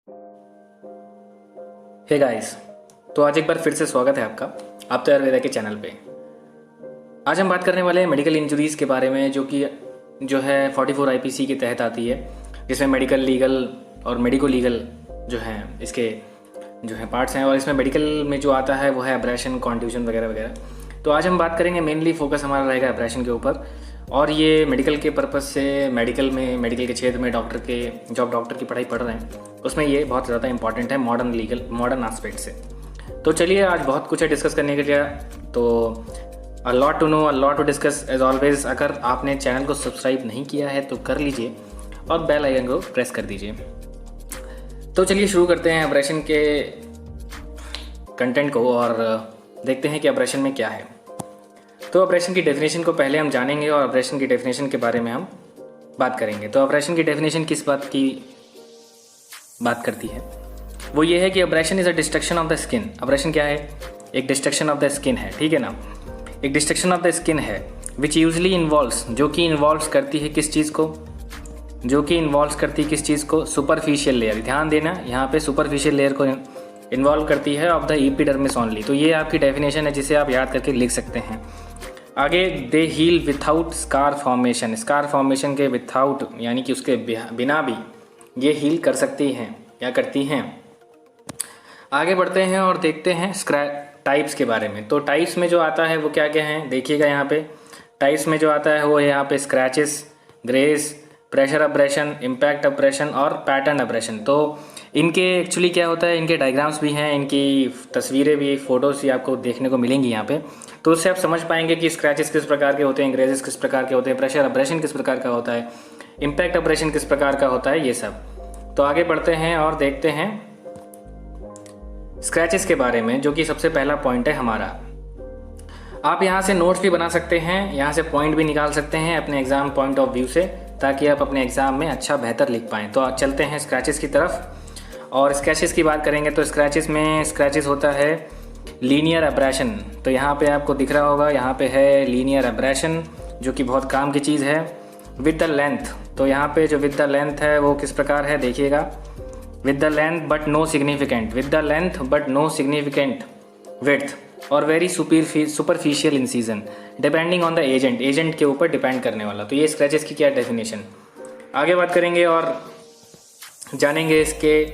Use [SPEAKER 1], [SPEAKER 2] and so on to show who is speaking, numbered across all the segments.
[SPEAKER 1] Hey guys, तो आज एक बार फिर से स्वागत है आपका आप तो आयुर्वेदा के चैनल पे। आज हम बात करने वाले हैं मेडिकल इंजरीज़ के बारे में, जो है 44 आईपीसी के तहत आती है, जिसमें मेडिकल लीगल और मेडिको लीगल जो हैं इसके जो हैं पार्ट्स हैं। और इसमें मेडिकल में जो आता है वो है एब्रेशन, कॉन्ट्यूशन वगैरह वगैरह। तो आज हम बात करेंगे, मेनली फोकस हमारा रहेगा एब्रेशन के ऊपर। और ये मेडिकल के पर्पज़ से मेडिकल के क्षेत्र में डॉक्टर की पढ़ाई पढ़ रहे हैं, उसमें ये बहुत ज़्यादा इंपॉर्टेंट है मॉडर्न एस्पेक्ट से। तो चलिए, आज बहुत कुछ है डिस्कस करने के लिए, तो a lot to know, a lot to discuss as always. अगर आपने चैनल को सब्सक्राइब नहीं किया है तो कर लीजिए और बेल आइकन को प्रेस कर दीजिए। तो चलिए शुरू करते हैं एब्रेशन के कंटेंट को और देखते हैं कि एब्रेशन में क्या है। तो एब्रेशन की डेफिनेशन को पहले हम जानेंगे और एब्रेशन की डेफिनेशन के बारे में हम बात करेंगे। तो एब्रेशन की डेफिनेशन किस बात की बात करती है? वो ये है कि abrasion is a destruction of the skin. Abrasion क्या है? एक डिस्ट्रक्शन ऑफ द स्किन है, ठीक है ना। एक डिस्ट्रक्शन ऑफ द स्किन है विच यूजली इन्वॉल्व्स, जो कि इन्वॉल्व करती है किस चीज़ को? Superficial layer. ध्यान देना, यहाँ पे सुपरफिशियल लेयर को इन्वॉल्व करती है ऑफ द एपिडर्मिस ओनली। तो ये आपकी डेफिनेशन है जिसे आप याद करके लिख सकते हैं। आगे, they heal without scar formation. Scar formation के विथआउट यानी कि उसके बिना भी ये हील कर सकती हैं या करती हैं। आगे बढ़ते हैं और देखते हैं टाइप्स के बारे में। तो टाइप्स में जो आता है वो क्या क्या है, देखिएगा यहाँ पे। टाइप्स में जो आता है वो यहाँ पे scratches, grace, pressure abrasion, impact abrasion और पैटर्न अब्रेशन। तो इनके एक्चुअली क्या होता है, इनके डायग्राम्स भी हैं, इनकी तस्वीरें भी, फ़ोटोज़ भी आपको देखने को मिलेंगी यहाँ पे। तो उससे आप समझ पाएंगे कि स्क्रैचेस किस प्रकार के होते हैं, ग्रेजेस किस प्रकार के होते हैं, प्रेशर अब्रेशन किस प्रकार का होता है, इम्पैक्ट अब्रेशन किस प्रकार का होता है, ये सब। तो आगे बढ़ते हैं और देखते हैं स्क्रैचेस के बारे में, जो कि सबसे पहला पॉइंट है हमारा। आप यहाँ से नोट्स भी बना सकते हैं, यहाँ से पॉइंट भी निकाल सकते हैं अपने एग्जाम पॉइंट ऑफ व्यू से, ताकि आप अपने एग्जाम में अच्छा बेहतर लिख पाएँ। तो चलते हैं स्क्रैचेस की तरफ। और स्क्रैचेस की बात करेंगे तो स्क्रैचेस होता है लीनियर एब्रेशन। तो यहाँ पे आपको दिख रहा होगा, यहाँ पे है लीनियर एब्रेशन, जो कि बहुत काम की चीज़ है। विद द लेंथ, तो यहाँ पे जो विद द लेंथ है वो किस प्रकार है, देखिएगा। With the length but no significant width और very superficial incision depending on the agent के ऊपर डिपेंड करने वाला। तो ये स्क्रैचेस की क्या डेफिनेशन। आगे बात करेंगे और जानेंगे इसके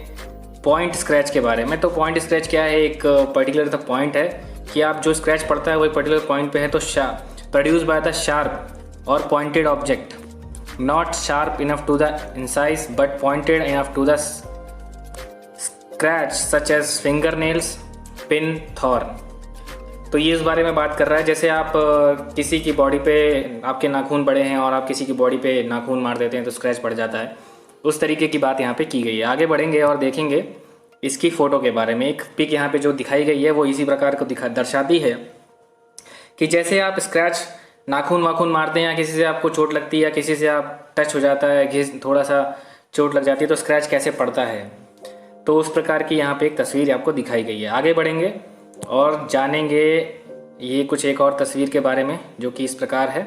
[SPEAKER 1] पॉइंट स्क्रैच के बारे में। तो पॉइंट स्क्रैच क्या है, एक पर्टिकुलर द पॉइंट है कि आप जो स्क्रैच पड़ता है वही पर्टिकुलर पॉइंट पे है। तो प्रोड्यूस बाय द शार्प और pointed object, not sharp enough to the incise but pointed enough to the scratch such as finger nails, pin, thorn. तो ये इस बारे में बात कर रहा है, जैसे आप किसी की बॉडी पे, आपके नाखून बड़े हैं और आप किसी की बॉडी पे नाखून मार देते हैं तो स्क्रैच पड़ जाता है, उस तरीके की बात यहाँ पे की गई है। आगे बढ़ेंगे और देखेंगे इसकी फ़ोटो के बारे में। एक पिक यहाँ पे जो दिखाई गई है वो इसी प्रकार को दर्शाती है कि जैसे आप स्क्रैच नाखून वाखून मारते हैं या किसी से आपको चोट लगती है या किसी से आप टच हो जाता है, थोड़ा सा चोट लग जाती है तो स्क्रैच कैसे पड़ता है, तो उस प्रकार की यहाँ पे एक तस्वीर आपको दिखाई गई है। आगे बढ़ेंगे और जानेंगे ये कुछ एक और तस्वीर के बारे में जो कि इस प्रकार है।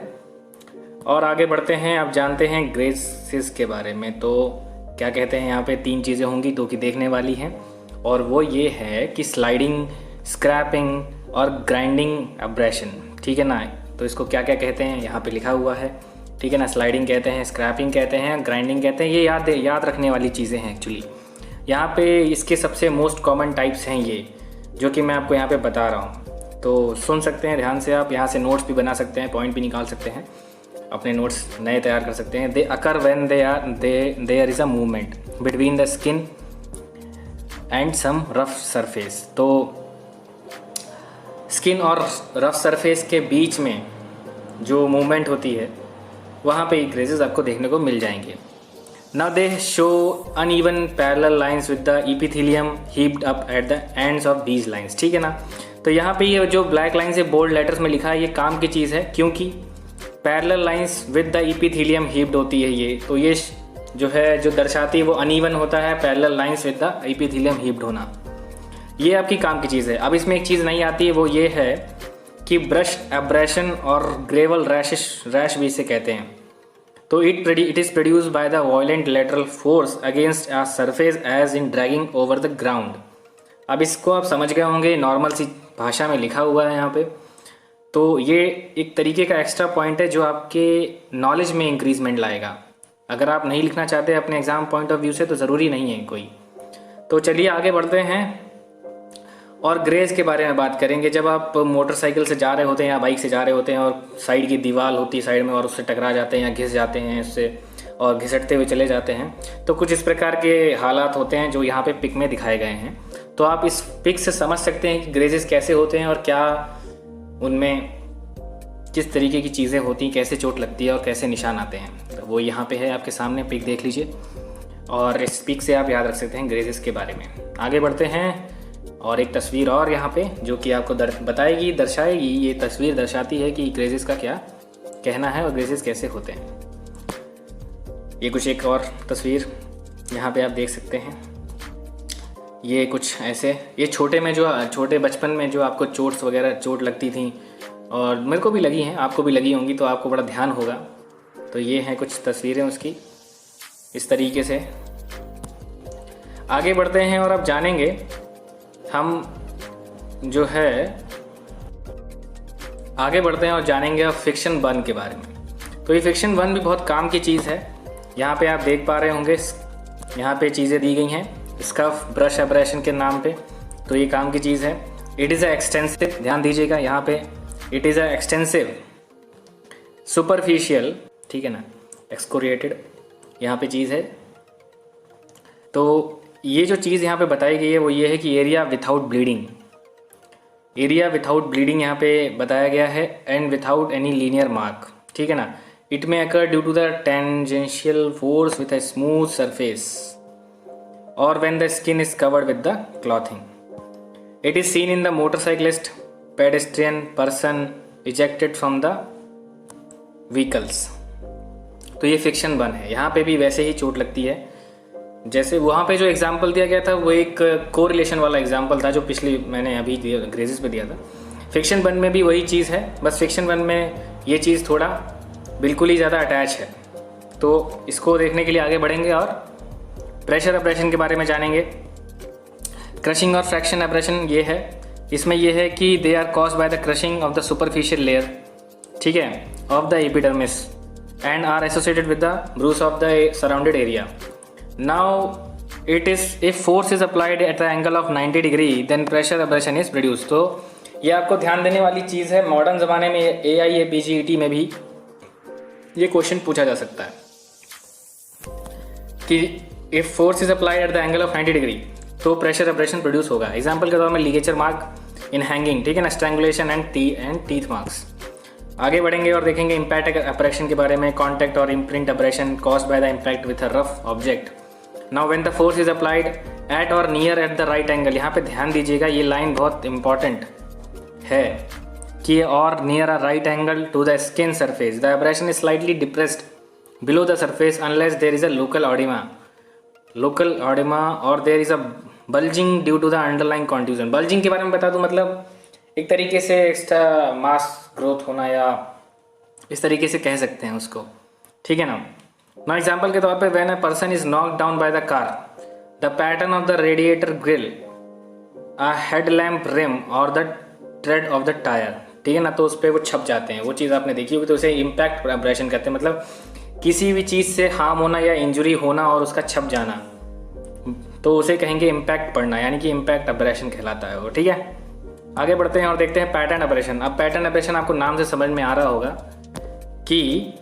[SPEAKER 1] और आगे बढ़ते हैं, अब जानते हैं ग्रेसेस के बारे में। तो क्या कहते हैं, यहाँ पे 3 चीज़ें होंगी जो कि देखने वाली हैं, और वो ये है कि स्लाइडिंग, स्क्रैपिंग और ग्राइंडिंग एब्रेशन, ठीक है ना। तो इसको क्या क्या कहते हैं यहाँ पे लिखा हुआ है, ठीक है ना। स्लाइडिंग कहते हैं, स्क्रैपिंग कहते हैं, ग्राइंडिंग कहते हैं। ये याद रखने वाली चीज़ें हैं एक्चुअली। यहाँ पे इसके सबसे मोस्ट कॉमन टाइप्स हैं ये, जो कि मैं आपको यहाँ पे बता रहा हूँ। तो सुन सकते हैं ध्यान से, आप यहाँ से नोट्स भी बना सकते हैं, पॉइंट भी निकाल सकते हैं, अपने नोट्स नए तैयार कर सकते हैं। They occur when there is a movement between the skin and some rough surface. तो स्किन और रफ सरफेस के बीच में जो मूवमेंट होती है वहाँ पे ग्रेजेस आपको देखने को मिल जाएंगे। Now they show uneven parallel lines with the epithelium heaped up at the ends of these lines, ठीक है ना। तो यहाँ पे ये जो ब्लैक लाइन से बोल्ड लेटर्स में लिखा है ये काम की चीज़ है, क्योंकि parallel lines with the epithelium heaped होती है ये। तो ये जो दर्शाती है वो अनइवन होता है, parallel lines with the epithelium heaped होना, ये आपकी काम की चीज़ है। अब इसमें एक चीज़ नहीं आती है, वो ये है कि ब्रश एब्रेशन और ग्रेवल रैश भी इसे कहते हैं। तो it is produce by the violent lateral force against a surface as in dragging over the ground. अब इसको आप समझ गए होंगे, नॉर्मल सी भाषा में लिखा हुआ है यहाँ पे। तो ये एक तरीके का एक्स्ट्रा पॉइंट है जो आपके नॉलेज में इंक्रीजमेंट लाएगा। अगर आप नहीं लिखना चाहते अपने एग्ज़ाम पॉइंट ऑफ व्यू से तो ज़रूरी नहीं है कोई। तो चलिए आगे बढ़ते हैं और ग्रेज के बारे में बात करेंगे। जब आप मोटरसाइकिल से जा रहे होते हैं या बाइक से जा रहे होते हैं और साइड की दीवार होती है साइड में और उससे टकरा जाते हैं या घिस जाते हैं उससे और घिसटते हुए चले जाते हैं, तो कुछ इस प्रकार के हालात होते हैं जो यहाँ पे पिक में दिखाए गए हैं। तो आप इस पिक से समझ सकते हैं कि ग्रेजेस कैसे होते हैं और क्या उनमें किस तरीके की चीज़ें होती हैं, कैसे चोट लगती है और कैसे निशान आते हैं। तो वो यहाँ पे है आपके सामने, पिक देख लीजिए और इस पिक से आप याद रख सकते हैं ग्रेजेस के बारे में। आगे बढ़ते हैं और एक तस्वीर और यहाँ पे जो कि आपको दर्शाएगी। ये तस्वीर दर्शाती है कि ग्रेजेस का क्या कहना है और ग्रेजेस कैसे होते हैं। ये कुछ एक और तस्वीर यहाँ पे आप देख सकते हैं। ये कुछ ऐसे, ये छोटे बचपन में जो आपको चोट लगती थी और मेरे को भी लगी हैं, आपको भी लगी होंगी, तो आपको बड़ा ध्यान होगा। तो ये हैं कुछ तस्वीरें उसकी इस तरीके से। आगे बढ़ते हैं और अब जानेंगे हम जो है आगे बढ़ते हैं और जानेंगे अब फ्रिक्शन बर्न के बारे में। तो ये फ्रिक्शन बर्न भी बहुत काम की चीज़ है। यहाँ पे आप देख पा रहे होंगे, यहाँ पे चीज़ें दी गई हैं स्कफ ब्रश एब्रेशन के नाम पे। तो ये काम की चीज़ है। इट इज़ अ एक्सटेंसिव, ध्यान दीजिएगा यहाँ पे, it is a extensive superficial, ठीक है ना, एक्सकोरिएटेड यहाँ पे चीज़ है। तो ये जो चीज़ यहाँ पे बताई गई है वो ये है कि एरिया विथआउट ब्लीडिंग, यहाँ पे बताया गया है, and without any linear mark, ठीक है ना। It may occur due to the tangential force with a smooth surface or when the skin is covered with the clothing. It is seen in the motorcyclist, pedestrian person ejected from the vehicles. तो ये friction burn है। यहाँ पे भी वैसे ही चोट लगती है जैसे वहाँ पे जो एग्जाम्पल दिया गया था वो एक कोरिलेशन वाला एग्जाम्पल था जो पिछले मैंने अभी ग्रेजेस पे दिया था। फ्रिक्शन बर्न में भी वही चीज़ है, बस फ्रिक्शन बर्न में ये चीज़ थोड़ा बिल्कुल ही ज़्यादा अटैच है। तो इसको देखने के लिए आगे बढ़ेंगे और प्रेशर एब्रेशन के बारे में जानेंगे। क्रशिंग और फ्रैक्शन एब्रेशन ये है, इसमें यह है कि they are caused by the crushing of the superficial layer, ठीक है, of the epidermis and are associated with the bruise of the surrounded area. Now it is, if force is applied at the angle of 90 degree then pressure abrasion is produced। तो ये आपको ध्यान देने वाली चीज़ है। Modern ज़माने में AIAPGET में भी ये क्वेश्चन पूछा जा सकता है कि if force is applied at the angle of 90 degree तो प्रेशर एब्रेशन प्रोड्यूस होगा। एग्जाम्पल के तौर में लिगेचर मार्क इन हैंगिंग, ठीक है ना, स्ट्रैंगुलेशन एंड टीथ मार्क्स। आगे बढ़ेंगे और देखेंगे इम्पैक्ट एब्रेशन के बारे में। Contact or imprint abrasion caused by the impact with a rough object. Now when the force is applied at or near at the right angle, यहाँ पे ध्यान दीजिएगा, ये लाइन बहुत इंपॉर्टेंट है कि or near a right angle to the skin surface the abrasion is slightly depressed below the surface unless there is a local oedema or there is a bulging due to the underlying contusion. Bulging के बारे में बता दूं, मतलब एक तरीके से extra मास growth होना या इस तरीके से कह सकते हैं उसको, ठीक है ना। ना एग्जाम्पल के तौर पे when a person is knocked down by the car, the pattern of the radiator grill, a headlamp rim or the tread of the tyre, ठीक है ना, तो उस पर वो छप जाते हैं। वो चीज़ आपने देखी होगी, तो उसे इम्पैक्ट एब्रेशन कहते हैं। मतलब किसी भी चीज़ से हार्म होना या इंजुरी होना और उसका छप जाना, तो उसे कहेंगे इम्पैक्ट पड़ना, यानी कि इम्पैक्ट एब्रेशन कहलाता है वो, ठीक है। आगे बढ़ते हैं और देखते हैं पैटर्न एब्रेशन। अब पैटर्न एब्रेशन आपको नाम से समझ में आ रहा होगा कि,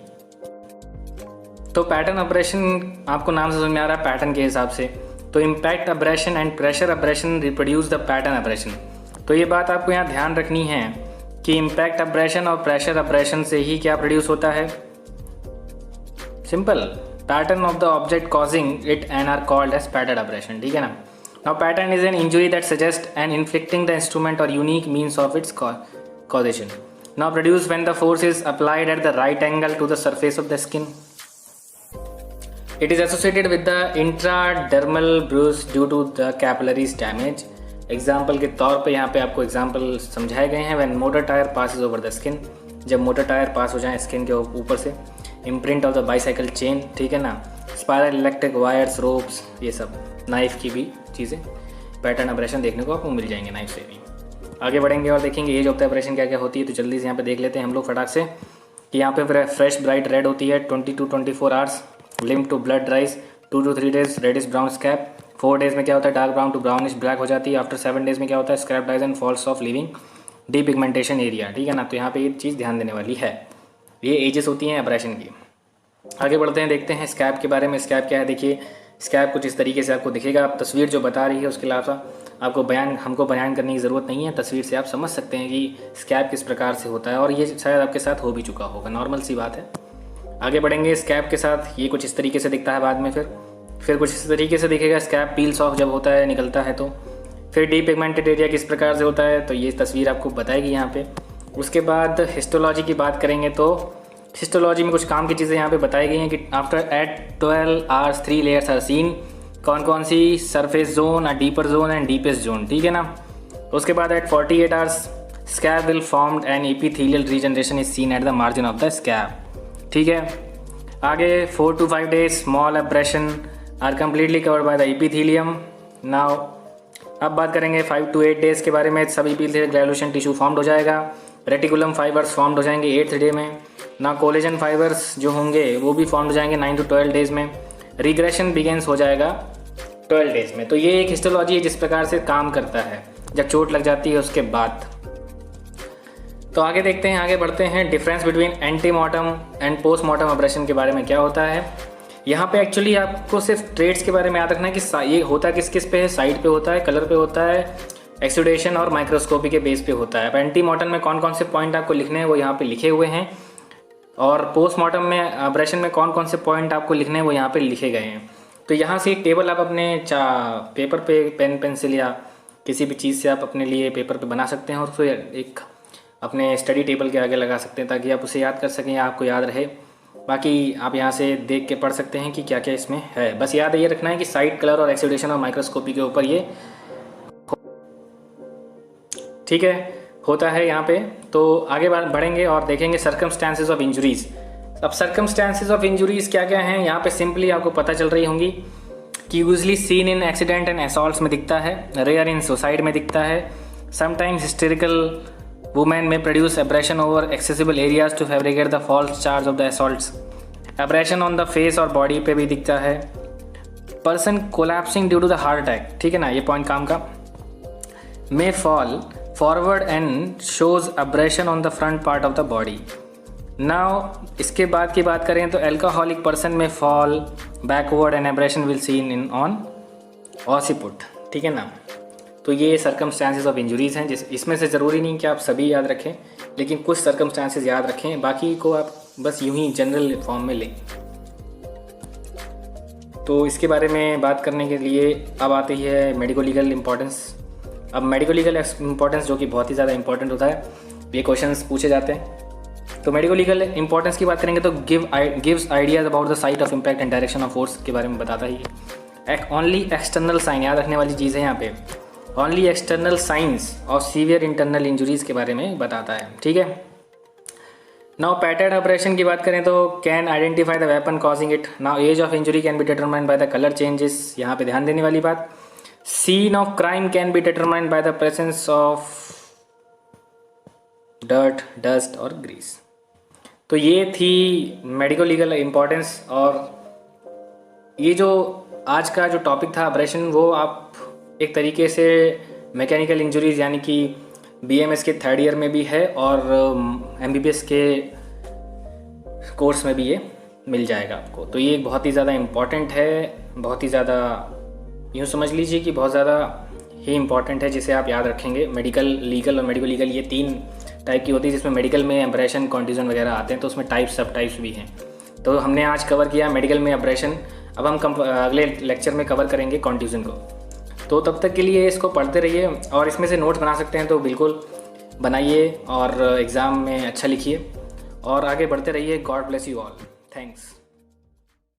[SPEAKER 1] तो पैटर्न एब्रेशन आपको नाम से समझ में आ रहा है पैटर्न के हिसाब से। तो impact abrasion and pressure abrasion reproduce the pattern abrasion. तो ये बात आपको यहाँ ध्यान रखनी है कि इम्पैक्ट एब्रेशन और प्रेशर एब्रेशन से ही क्या प्रोड्यूस होता है, simple, pattern of the object causing it and are called as pattern abrasion, ठीक है ना। Now pattern is an injury that suggests an inflicting the instrument or unique means of its causation. Now produced when the force is applied at the right angle to the surface of the skin. It is associated with the intradermal bruise due to the capillaries damage. Example के तौर पे यहाँ पे आपको example समझाए गए हैं। When motor tire passes over the skin, जब मोटर टायर पास हो जाए स्किन के ऊपर से, imprint of the bicycle chain, ठीक है ना, स्पायरल इलेक्ट्रिक वायर्स, रोप्स, ये सब, नाइफ की भी चीज़ें, पैटर्न ऑपरेशन देखने को आपको मिल जाएंगे नाइफ से भी। आगे बढ़ेंगे और देखेंगे एज ऑफ द ऑपरेशन क्या क्या होती है। तो जल्दी से यहाँ पे देख लेते हैं हम लोग फटाक से कि यहाँ पे फ्रेश ब्राइट रेड होती है 20 to 24 hours, limp to blood rise 2 to 3 days, reddish brown scrap 4 days में क्या होता है dark brown to brownish black हो जाती है। आफ्टर 7 days में क्या होता है scrap dies and falls off living depigmentation area, ठीक है ना। तो यहाँ पे ये चीज़ ध्यान देने वाली है, ये एजेस होती हैं एब्रेशन की। आगे बढ़ते हैं, देखते हैं स्कैब के बारे में। स्कैब क्या है, देखिए स्कैब कुछ इस तरीके से आपको दिखेगा। आप तस्वीर जो बता रही है उसके अलावा आपको हमको बयान करने की ज़रूरत नहीं है, तस्वीर से आप समझ सकते हैं कि स्कैब किस प्रकार से होता है, और ये शायद आपके साथ हो भी चुका होगा, नॉर्मल सी बात है। आगे बढ़ेंगे, स्कैब के साथ ये कुछ इस तरीके से दिखता है, बाद में फिर कुछ इस तरीके से दिखेगा। स्कैब पील्स ऑफ जब होता है, निकलता है तो। फिर डीपिगमेंटेड एरिया किस प्रकार से होता है, तो ये तस्वीर आपको बताएगी यहाँ पे। उसके बाद हिस्टोलॉजी की बात करेंगे तो हिस्टोलॉजी में कुछ काम की चीज़ें यहाँ पे बताई गई हैं कि after at 12 hours 3 layers are seen, कौन कौन सी, surface zone, deeper zone and deepest zone, ठीक है ना। उसके बाद at 48 hours scab will formed and epithelial regeneration is seen at the margin of the scab, ठीक है। आगे 4 to 5 days small abrasion are completely covered by the epithelium. Now अब बात करेंगे 5 to 8 days के बारे में, सब एपिथेलियल ग्रेनुलेशन टिश्यू फॉर्म्ड हो जाएगा। रेटिकुलम फाइबर्स फॉर्म्ड हो जाएंगे 8th day में। ना कोलेजन फाइबर्स जो होंगे वो भी फॉर्म हो जाएंगे 9 to 12 days में। रिग्रेशन बिगेंस हो जाएगा 12 days में। तो ये एक हिस्टोलॉजी है जिस प्रकार से काम करता है जब चोट लग जाती है उसके बाद। तो आगे देखते हैं, आगे बढ़ते हैं, difference between antemortem and postmortem operation के बारे में क्या होता है। यहाँ पे एक्चुअली आपको सिर्फ ट्रेड्स के बारे में याद रखना है कि ये होता किस किस पे है, साइड पे होता है, कलर पे होता है, एक्सुडेशन और माइक्रोस्कोपी के बेस पे होता है। अब एंटीमॉर्टम में कौन कौन से पॉइंट आपको लिखने हैं वो यहाँ पे लिखे हुए हैं, और पोस्टमॉर्टम में ऑपरेशन में कौन कौन से पॉइंट आपको लिखने हैं वो यहाँ पे लिखे गए हैं। तो यहाँ से एक टेबल आप अपने पेपर पे पेन पेंसिल या किसी भी चीज़ से आप अपने लिए पेपर पे बना सकते हैं, और उसको एक अपने स्टडी टेबल के आगे लगा सकते हैं ताकि आप उसे याद कर सकें या आपको याद रहे। बाकी आप यहाँ से देख के पढ़ सकते हैं कि क्या क्या इसमें है। बस याद ये रखना है कि साइड, कलर और एक्सुडेशन और माइक्रोस्कोपी के ऊपर ये, ठीक है, होता है यहाँ पे। तो आगे बढ़ेंगे और देखेंगे सर्कमस्टांसेस ऑफ इंजरीज। अब सर्कमस्टांसेस ऑफ इंजरीज क्या क्या हैं यहाँ पे सिंपली आपको पता चल रही होंगी कि usually seen in accident and assaults में दिखता है, रेयर इन सुसाइड में दिखता है। समटाइम्स हिस्टेरिकल वुमेन में produce abrasion over accessible areas to fabricate the false charge of the assaults. Abrasion on the face और बॉडी पे भी दिखता है। Person collapsing due to the heart attack, ठीक है ना, ये पॉइंट काम का। May fall forward and shows abrasion on the front part of the body. Now इसके बाद की बात करें तो एल्कोहलिक पर्सन में fall backward and abrasion will seen in on occiput, ठीक है ना। तो ये सर्कमस्टांसेस ऑफ इंजरीज हैं, इसमें से ज़रूरी नहीं कि आप सभी याद रखें, लेकिन कुछ सर्कमस्टांसेस याद रखें, बाकी को आप बस यूं ही जनरल फॉर्म में लें। तो इसके बारे में बात करने के लिए अब आती है मेडिको लीगल इम्पोर्टेंस। अब मेडिको लीगल इम्पोर्टेंस जो कि बहुत ही ज़्यादा इंपॉर्टेंट होता है, ये क्वेश्चंस पूछे जाते हैं। तो मेडिको लीगल इंपॉर्टेंस की बात करेंगे तो gives ideas about the site of impact and direction of force के बारे में बताता ही है। ओनली एक्सटर्नल साइन, याद रखने वाली चीज़ है यहाँ पे, ओनली एक्सटर्नल साइंस और सीवियर इंटरनल इंजुरीज के बारे में बताता है, ठीक है। नाउ पैटर्न ऑपरेशन की बात करें तो can identify the weapon causing it. Now age of injury can be determined by the colour changes, यहाँ पे ध्यान देने वाली बात। Scene of crime can be determined by the presence of dirt, dust और ग्रीस। तो ये थी मेडिको लीगल इम्पोर्टेंस। और ये जो आज का जो टॉपिक था ऑपरेशन, वो आप एक तरीके से मैकेनिकल इंजरीज यानी कि BMS के 3rd ईयर में भी है और MBBS के कोर्स में भी ये मिल जाएगा आपको। तो ये बहुत ही ज़्यादा इम्पॉर्टेंट है, बहुत ही ज़्यादा यूँ समझ लीजिए कि बहुत ज़्यादा ही इम्पॉर्टेंट है, जिसे आप याद रखेंगे। मेडिकल लीगल और मेडिको लीगल ये 3 टाइप की होती है, जिसमें मेडिकल में एब्रेशन, कॉन्ट्यूजन वगैरह आते हैं, तो उसमें सब टाइप्स भी हैं। तो हमने आज कवर किया मेडिकल में एब्रेशन, अब हम अगले लेक्चर में कवर करेंगे कॉन्ट्यूजन को। तो तब तक के लिए इसको पढ़ते रहिए, और इसमें से नोट्स बना सकते हैं तो बिल्कुल बनाइए और एग्ज़ाम में अच्छा लिखिए और आगे बढ़ते रहिए। God bless you all, thanks.